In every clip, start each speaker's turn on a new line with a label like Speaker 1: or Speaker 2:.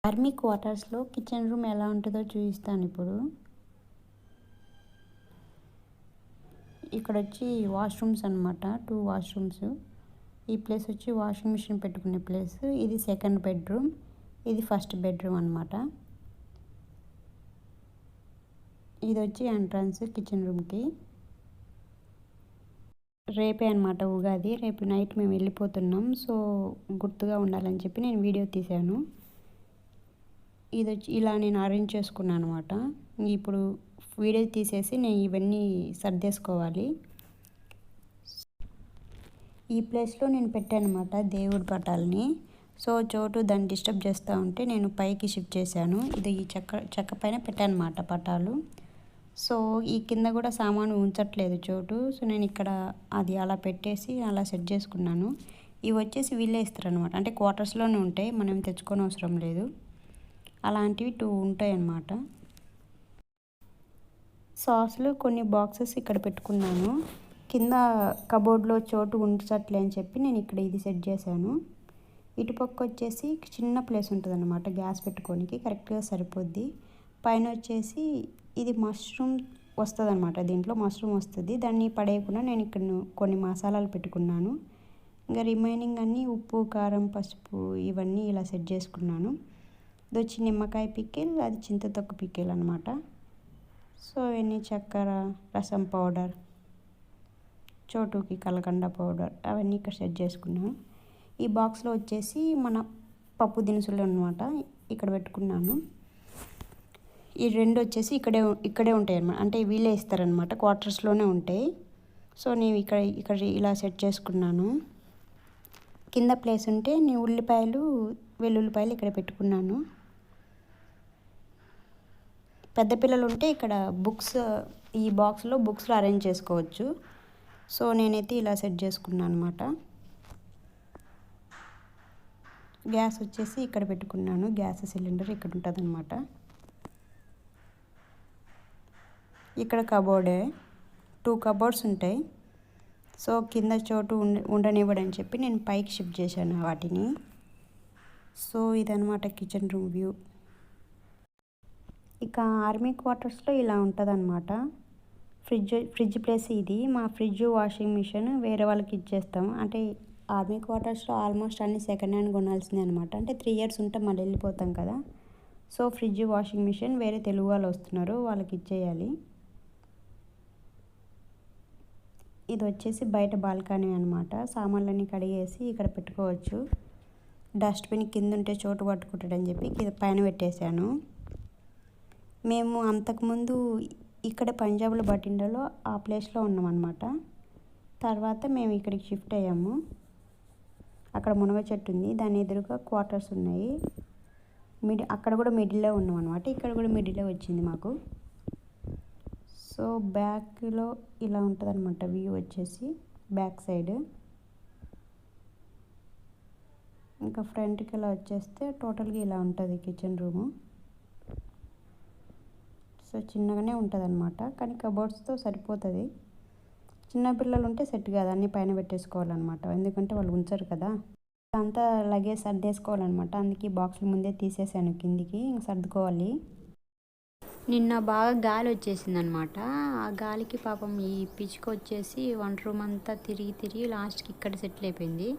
Speaker 1: Army క్వార్టర్స్లో kitchen room ఎలా ఉంటుందో చూపిస్తాను ఇప్పుడు. ఇక్కడ వచ్చి వాష్రూమ్స్ అనమాట, 2 వాష్రూమ్స్. ఈ ప్లేస్ వచ్చి వాషింగ్ మిషన్ పెట్టుకునే ప్లేస్. ఇది సెకండ్ బెడ్రూమ్, ఇది ఫస్ట్ బెడ్రూమ్ అనమాట. ఇది వచ్చి ఎంట్రన్స్ కిచెన్ రూమ్కి. రేపే అనమాట ఉగాది, రేపు నైట్ మేము వెళ్ళిపోతున్నాం. సో గుర్తుగా ఉండాలని చెప్పి నేను వీడియో తీశాను. ఇది వచ్చి ఇలా నేను అరేంజ్ చేసుకున్నాను అనమాట. ఇప్పుడు వీడియో తీసేసి నేను ఇవన్నీ సర్దేసుకోవాలి. ఈ ప్లేస్లో నేను పెట్టాను అనమాట దేవుడి పటాలని. సో చోటు దాన్ని డిస్టర్బ్ చేస్తూ ఉంటే నేను పైకి షిఫ్ట్ చేశాను. ఇది ఈ చెక్క పైన పెట్టాను అనమాట పటాలు. సో ఈ కింద కూడా సామాను ఉంచట్లేదు చోటు. సో నేను ఇక్కడ అది అలా పెట్టేసి అలా సెట్ చేసుకున్నాను. ఇవి వచ్చేసి వీళ్ళే ఇస్తారనమాట, అంటే క్వార్టర్స్లోనే ఉంటాయి, మనం తెచ్చుకొని అవసరం లేదు. అలాంటివి 2 ఉంటాయి అన్నమాట. సాస్లు కొన్ని బాక్సెస్ ఇక్కడ పెట్టుకున్నాను. కింద కబోర్డ్లో చోటు ఉంచట్లే అని చెప్పి నేను ఇక్కడ ఇది సెట్ చేశాను. ఇటుపక్క వచ్చేసి చిన్న ప్లేస్ ఉంటుంది అన్నమాట, గ్యాస్ పెట్టుకోనికి కరెక్ట్గా సరిపోద్ది. పైన వచ్చేసి ఇది మష్రూమ్ వస్తుంది అనమాట, దీంట్లో మష్రూమ్ వస్తుంది. దాన్ని పడేయకుండా నేను ఇక్కడ కొన్ని మసాలాలు పెట్టుకున్నాను. ఇంకా రిమైనింగ్ అన్నీ ఉప్పు, కారం, పసుపు ఇవన్నీ ఇలా సెట్ చేసుకున్నాను. ఇది వచ్చి నిమ్మకాయ పికిల్, అది చింతతొక్కు పికిల్ అనమాట. సో ఇవన్నీ చక్కెర, రసం పౌడర్, చోటుకి కలకండ పౌడర్ అవన్నీ ఇక్కడ సెట్ చేసుకున్నాను. ఈ బాక్స్లో వచ్చేసి మన పప్పు దినుసులు అనమాట ఇక్కడ పెట్టుకున్నాను. ఈ 2 వచ్చేసి ఇక్కడే ఉంటాయి అన్నమాట, అంటే వీళ్ళే ఇస్తారనమాట, క్వార్టర్స్లోనే ఉంటాయి. సో నేను ఇక్కడ ఇలా సెట్ చేసుకున్నాను. కింద ప్లేస్ ఉంటే నేను ఉల్లిపాయలు, వెల్లుల్లిపాయలు ఇక్కడ పెట్టుకున్నాను. పెద్ద పిల్లలు ఉంటే ఇక్కడ బుక్స్, ఈ బాక్స్లో బుక్స్లో అరేంజ్ చేసుకోవచ్చు. సో నేనైతే ఇలా సెట్ చేసుకున్నాను అనమాట. గ్యాస్ వచ్చేసి ఇక్కడ పెట్టుకున్నాను, గ్యాస్ సిలిండర్ ఇక్కడ ఉంటుంది అనమాట. ఇక్కడ కబోర్డే, 2 కబోర్డ్స్ ఉంటాయి. సో కింద చోటు ఉండనివ్వడని చెప్పి నేను పైకి షిఫ్ట్ చేశాను వాటిని. సో ఇదనమాట కిచెన్ రూమ్ వ్యూ. ఇక ఆర్మీ క్వార్టర్స్లో ఇలా ఉంటుంది అనమాట. ఫ్రిడ్జ్ ప్లేస్ ఇది. మా ఫ్రిడ్జ్, వాషింగ్ మిషన్ వేరే వాళ్ళకి ఇచ్చేస్తాం. అంటే ఆర్మీ క్వార్టర్స్లో ఆల్మోస్ట్ అన్ని సెకండ్ హ్యాండ్ కొనాల్సిందే అనమాట, అంటే 3 years ఉంటే మళ్ళీ వెళ్ళిపోతాం కదా. సో ఫ్రిడ్జ్, వాషింగ్ మిషన్ వేరే తెలుగు వాళ్ళు వస్తున్నారు, వాళ్ళకి ఇచ్చేయాలి. ఇది వచ్చేసి బయట బాల్కనీ అనమాట. సామాన్లన్నీ కడిగేసి ఇక్కడ పెట్టుకోవచ్చు. డస్ట్బిన్ కింద ఉంటే చోటు పట్టుకుంటాడని చెప్పి పైన పెట్టేశాను. మేము అంతకుముందు ఇక్కడ పంజాబ్లో బటిండాలో ఆ ప్లేస్లో ఉన్నాం అనమాట. తర్వాత మేము ఇక్కడికి షిఫ్ట్ అయ్యాము. అక్కడ మునగ చెట్టు ఉంది, దాని ఎదురుగా క్వార్టర్స్ ఉన్నాయి. అక్కడ కూడా మిడిల్లో ఉన్నాం అనమాట, ఇక్కడ కూడా మిడిల్లో వచ్చింది మాకు. సో బ్యాక్లో ఇలా ఉంటుంది అనమాట వ్యూ వచ్చేసి, బ్యాక్ సైడ్. ఇంకా ఫ్రంట్కి ఇలా వచ్చేస్తే టోటల్గా ఇలా ఉంటుంది కిచెన్ రూము. సో చిన్నగానే ఉంటుంది అనమాట, కానీ కబోర్డ్స్తో సరిపోతుంది. చిన్నపిల్లలు ఉంటే సెట్ కాదు, అన్నీ పైన పెట్టేసుకోవాలన్నమాట, ఎందుకంటే వాళ్ళు ఉంచరు కదా. అంతా లగేజ్ సర్దేసుకోవాలన్నమాట, అందుకే బాక్సులు ముందే తీసేసాను కిందికి, ఇంక సర్దుకోవాలి. నిన్న బాగా గాలి వచ్చేసింది అనమాట. ఆ గాలికి పాపం ఈ పిచ్చుక వచ్చేసి వంట రూమ్ అంతా తిరిగి లాస్ట్కి ఇక్కడ సెటిల్ అయిపోయింది.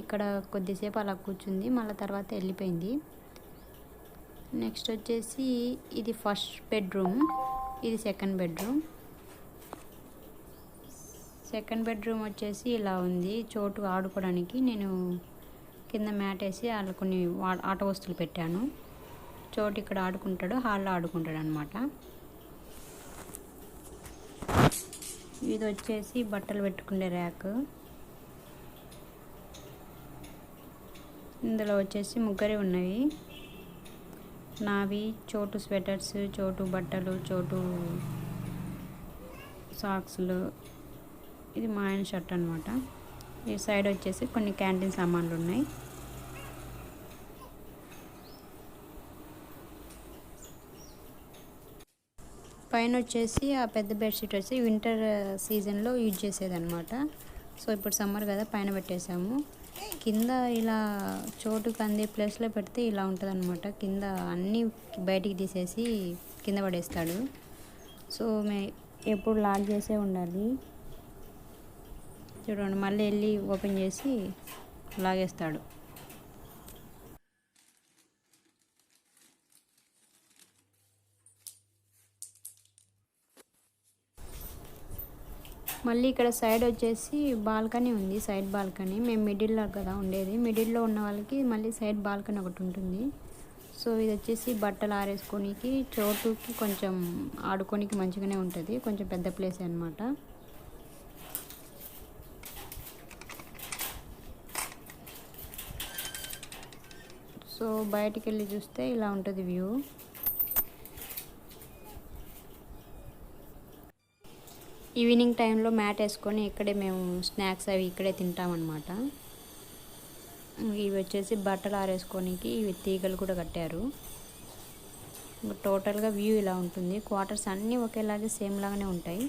Speaker 1: ఇక్కడ కొద్దిసేపు అలా కూర్చుంది, మళ్ళీ తర్వాత వెళ్ళిపోయింది. నెక్స్ట్ వచ్చేసి ఇది ఫస్ట్ బెడ్రూమ్, ఇది సెకండ్ బెడ్రూమ్. సెకండ్ బెడ్రూమ్ వచ్చేసి ఇలా ఉంది. చోటు ఆడుకోవడానికి నేను కింద మ్యాట్ వేసి అలా కొన్ని ఆట వస్తువులు పెట్టాను. చోటు ఇక్కడ ఆడుకుంటాడు, హాల్లో ఆడుకుంటాడు అనమాట. ఇది వచ్చేసి బట్టలు పెట్టుకునే ర్యాక్. ఇందులో వచ్చేసి ముగ్గురే ఉన్నవి, నావి చోటు స్వెటర్స్, చోటు బట్టలు, చోటు సాక్స్లు. ఇది మా ఆయన షర్ట్ అనమాట. ఈ సైడ్ వచ్చేసి కొన్ని క్యాంటీన్ సామాన్లు ఉన్నాయి. పైన వచ్చేసి ఆ పెద్ద బెడ్షీట్ వచ్చి వింటర్ సీజన్లో యూజ్ చేసేదన్నమాట. సో ఇప్పుడు సమ్మర్ కదా పైన పెట్టేసాము.
Speaker 2: కింద ఇలా చోటుకు అందే ప్లేస్లో పెడితే ఇలా ఉంటుంది అనమాట. కింద అన్నీ బయటికి తీసేసి కింద పడేస్తాడు. సో ఎప్పుడు లాక్ చేసే ఉండాలి. చూడండి, మళ్ళీ వెళ్ళి ఓపెన్ చేసి లాగేస్తాడు. మళ్ళీ ఇక్కడ సైడ్ వచ్చేసి బాల్కనీ ఉంది. సైడ్ బాల్కనీ, మేము మిడిల్లో కదా ఉండేది. మిడిల్లో ఉన్న వాళ్ళకి మళ్ళీ సైడ్ బాల్కనీ ఒకటి ఉంటుంది. సో ఇది వచ్చేసి బట్టలు ఆరేసుకోనికి, చోటుకి కొంచెం ఆడుకోనికి మంచిగానే ఉంటుంది. కొంచెం పెద్ద ప్లేస్ అన్నమాట. సో బయటికి వెళ్ళి చూస్తే ఇలా ఉంటుంది వ్యూ. ఈవినింగ్ టైంలో మ్యాట్ వేసుకొని ఇక్కడే మేము స్నాక్స్ అవి ఇక్కడే తింటామన్నమాట. ఇవి వచ్చేసి బట్టలు ఆరేసుకోనికి ఇవి తీగలు కూడా కట్టారు. టోటల్గా వ్యూ ఇలా ఉంటుంది. క్వార్టర్స్ అన్నీ ఒకేలాగే సేమ్ లాగానే ఉంటాయి.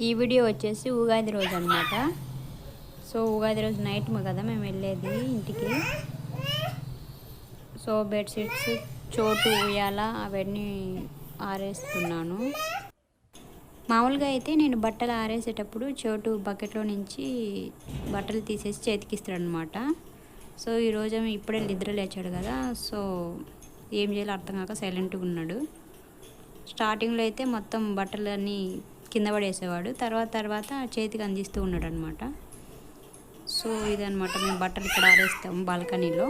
Speaker 2: ఈ వీడియో వచ్చేసి ఉగాది రోజు అనమాట. సో ఉగాది రోజు నైట్ కదా మేము వెళ్ళేది ఇంటికి. సో బెడ్షీట్స్, చోటు, ఉయ్యాల అవన్నీ ఆరేస్తున్నాను. మామూలుగా అయితే నేను బట్టలు ఆరేసేటప్పుడు చోటు బకెట్లో నుంచి బట్టలు తీసేసి చేతికిస్తాడు అనమాట. సో ఈరోజు ఇప్పుడే నిద్ర లేచాడు కదా, సో ఏం చేయాలో అర్థం కాక సైలెంట్గా ఉన్నాడు. స్టార్టింగ్లో అయితే మొత్తం బట్టలన్నీ కింద పడేసేవాడు. తర్వాత చేతికి అందిస్తూ ఉన్నాడు అనమాట. సో ఇదనమాట, మేము బట్టలు ఇక్కడ ఆరేస్తాం బాల్కనీలో.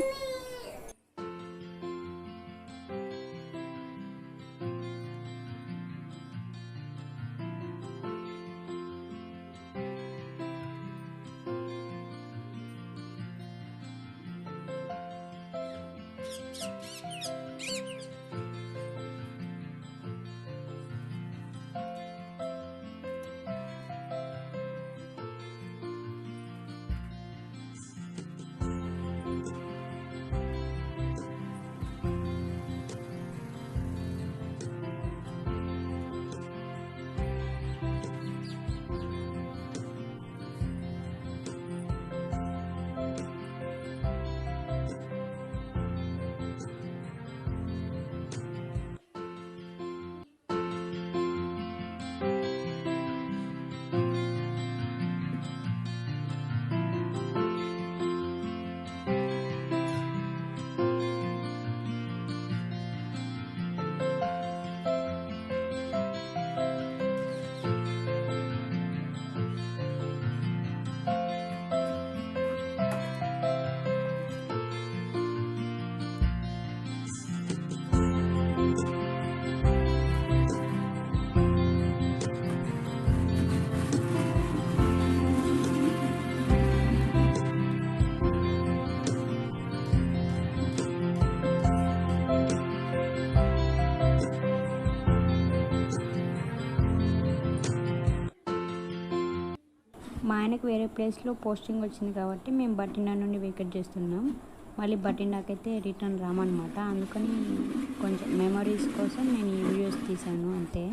Speaker 2: మా ఆయనకు వేరే ప్లేస్లో పోస్టింగ్ వచ్చింది కాబట్టి మేము బఠిండా నుండి వేకెట్ చేస్తున్నాం. మళ్ళీ బఠిండాకైతే రిటర్న్ రామన్నమాట. అందుకని కొంచెం మెమరీస్ కోసం నేను ఈ వీడియోస్ తీశాను అంతే.